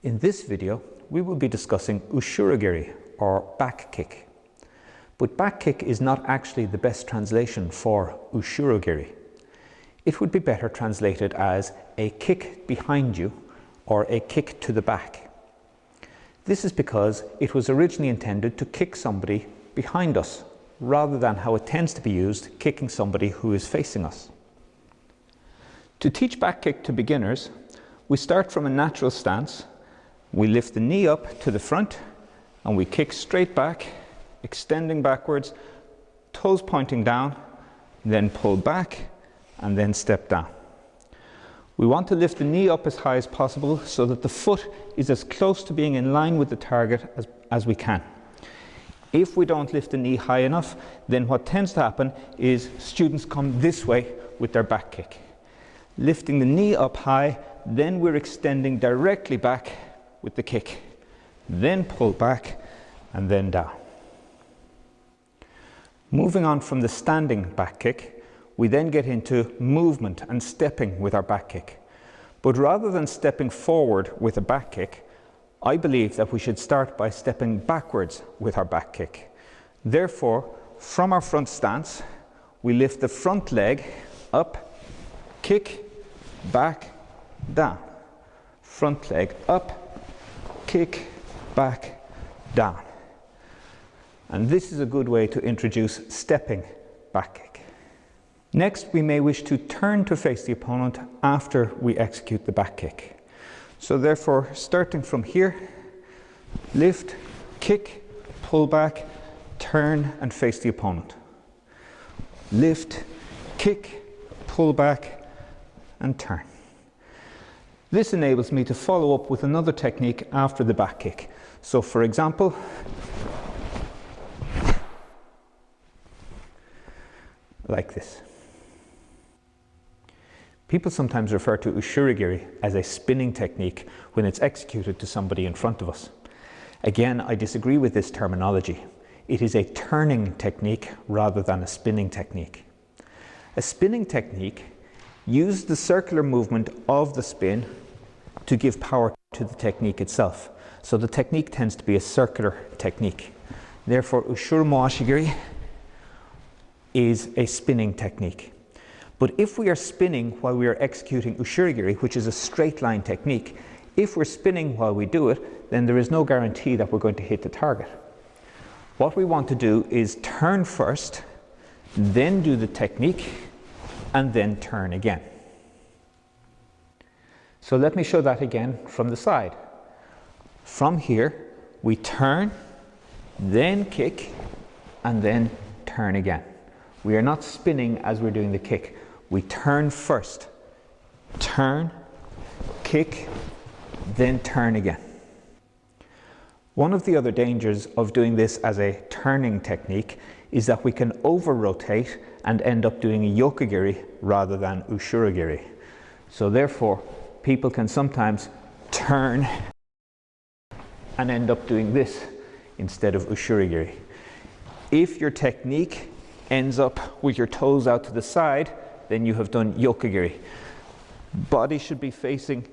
In this video, we will be discussing Ushiro-geri, or back kick. But back kick is not actually the best translation for Ushiro-geri. It would be better translated as a kick behind you or a kick to the back. This is because it was originally intended to kick somebody behind us, rather than how it tends to be used, kicking somebody who is facing us. To teach back kick to beginners, we start from a natural stance. We lift the knee up to the front and we kick straight back, extending backwards, toes pointing down, then pull back and then step down. We want to lift the knee up as high as possible so that the foot is as close to being in line with the target as we can. If we don't lift the knee high enough, then what tends to happen is students come this way with their back kick. Lifting the knee up high, then we're extending directly back with the kick, then pull back and then down. Moving on from the standing back kick, we then get into movement and stepping with our back kick. But rather than stepping forward with a back kick, I believe that we should start by stepping backwards with our back kick. Therefore, from our front stance, we lift the front leg up, kick, back, down. Front leg up, kick, back, down. And this is a good way to introduce stepping back kick. Next, we may wish to turn to face the opponent after we execute the back kick. So therefore, starting from here, lift, kick, pull back, turn and face the opponent. Lift, kick, pull back and turn. This enables me to follow up with another technique after the back kick. So for example, like this. People sometimes refer to Ushiro-geri as a spinning technique when it's executed to somebody in front of us. Again, I disagree with this terminology. It is a turning technique rather than a spinning technique. A spinning technique uses the circular movement of the spin to give power to the technique itself. So the technique tends to be a circular technique. Therefore, Ushiro-geri is a spinning technique. But if we are spinning while we are executing Ushiro-geri, which is a straight line technique, if we're spinning while we do it, then there is no guarantee that we're going to hit the target. What we want to do is turn first, then do the technique, and then turn again. So let me show that again from the side. From here, we turn, then kick, and then turn again. We are not spinning as we're doing the kick. We turn first, turn, kick, then turn again. One of the other dangers of doing this as a turning technique is that we can over-rotate and end up doing a yoke-geri rather than Ushiro-geri. So therefore, people can sometimes turn and end up doing this instead of Ushiro-geri. If your technique ends up with your toes out to the side, then you have done yoke-geri. Body should be facing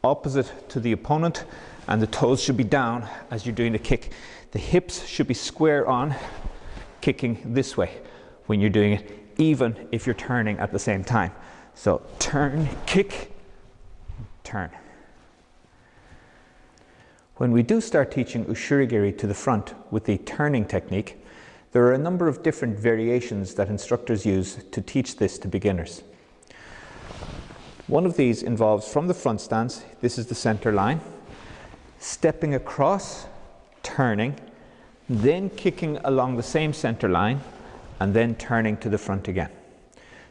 opposite to the opponent and the toes should be down as you're doing the kick. The hips should be square on, kicking this way when you're doing it, even if you're turning at the same time. So turn, kick, turn. When we do start teaching Ushiro-geri to the front with the turning technique, there are a number of different variations that instructors use to teach this to beginners. One of these involves from the front stance, this is the center line, stepping across, turning, then kicking along the same center line, and then turning to the front again.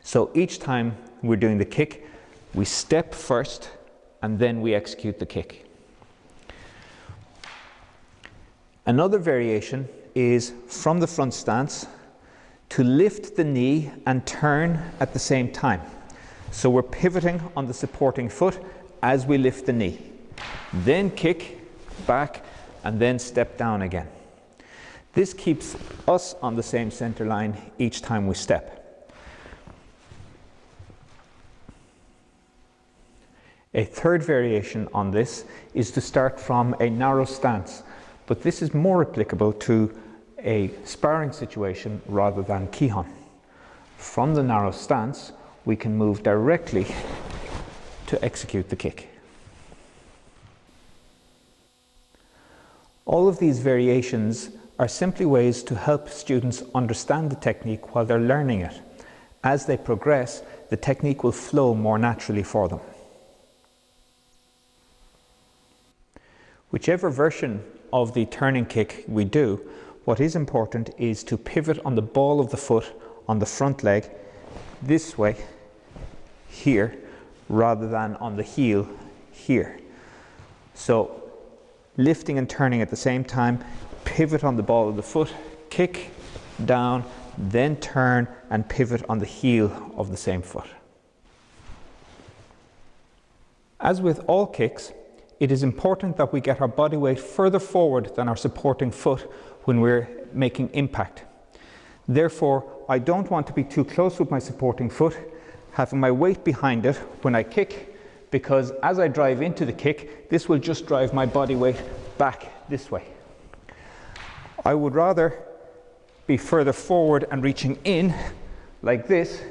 So each time we're doing the kick, we step first, and then we execute the kick. Another variation is from the front stance to lift the knee and turn at the same time. So we're pivoting on the supporting foot as we lift the knee. Then kick, back, and then step down again. This keeps us on the same center line each time we step. A third variation on this is to start from a narrow stance, but this is more applicable to a sparring situation rather than Kihon. From the narrow stance, we can move directly to execute the kick. All of these variations are simply ways to help students understand the technique while they're learning it. As they progress, the technique will flow more naturally for them. Whichever version of the turning kick we do, what is important is to pivot on the ball of the foot on the front leg this way, here, rather than on the heel here. So lifting and turning at the same time, pivot on the ball of the foot, kick down, then turn and pivot on the heel of the same foot. As with all kicks, it is important that we get our body weight further forward than our supporting foot when we're making impact. Therefore, I don't want to be too close with my supporting foot, having my weight behind it when I kick, because as I drive into the kick, this will just drive my body weight back this way. I would rather be further forward and reaching in like this,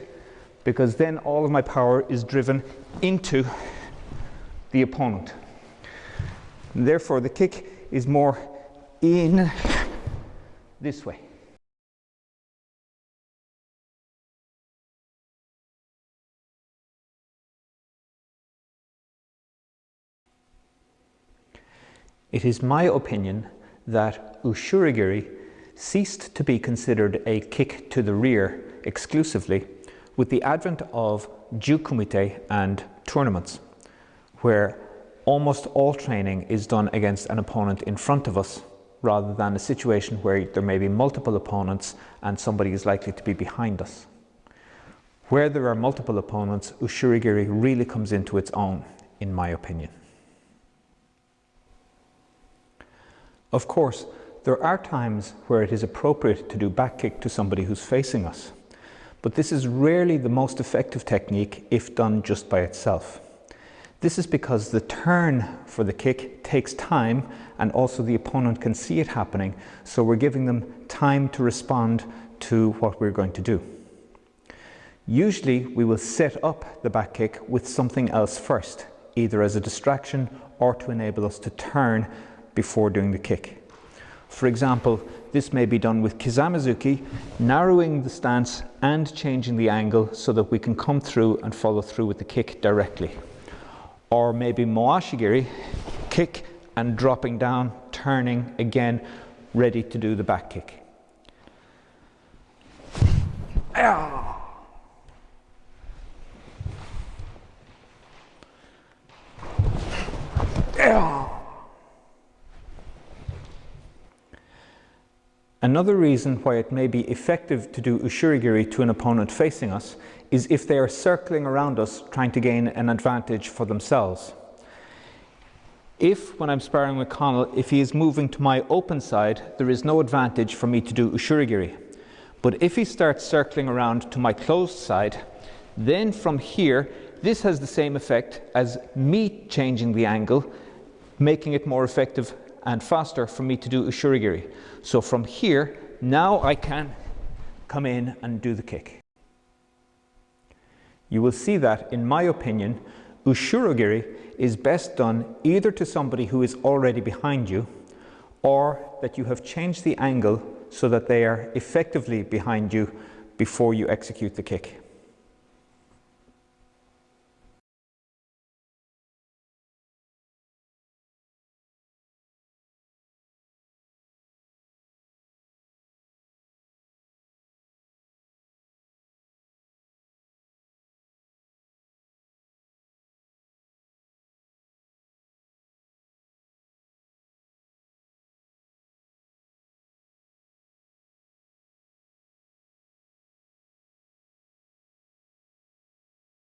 because then all of my power is driven into the opponent. Therefore, the kick is more in this way. It is my opinion that Ushiro-geri ceased to be considered a kick to the rear exclusively with the advent of Jukumite and tournaments, where almost all training is done against an opponent in front of us, rather than a situation where there may be multiple opponents and somebody is likely to be behind us. Where there are multiple opponents, Ushiro-geri really comes into its own, in my opinion. Of course, there are times where it is appropriate to do back kick to somebody who's facing us, but this is rarely the most effective technique if done just by itself. This is because the turn for the kick takes time, and also the opponent can see it happening, so we're giving them time to respond to what we're going to do. Usually we will set up the back kick with something else first, either as a distraction or to enable us to turn before doing the kick. For example, this may be done with Kizamizuki, narrowing the stance and changing the angle so that we can come through and follow through with the kick directly. Or maybe Moashi-geri, kick and dropping down, turning again, ready to do the back kick. Another reason why it may be effective to do Ushiro-geri to an opponent facing us is if they are circling around us trying to gain an advantage for themselves. If, when I'm sparring with Connell, if he is moving to my open side, there is no advantage for me to do Ushiro-geri. But if he starts circling around to my closed side, then from here, this has the same effect as me changing the angle, making it more effective and faster for me to do Ushiro-geri. So from here, now I can come in and do the kick. You will see that, in my opinion, Ushiro-geri is best done either to somebody who is already behind you, or that you have changed the angle so that they are effectively behind you before you execute the kick.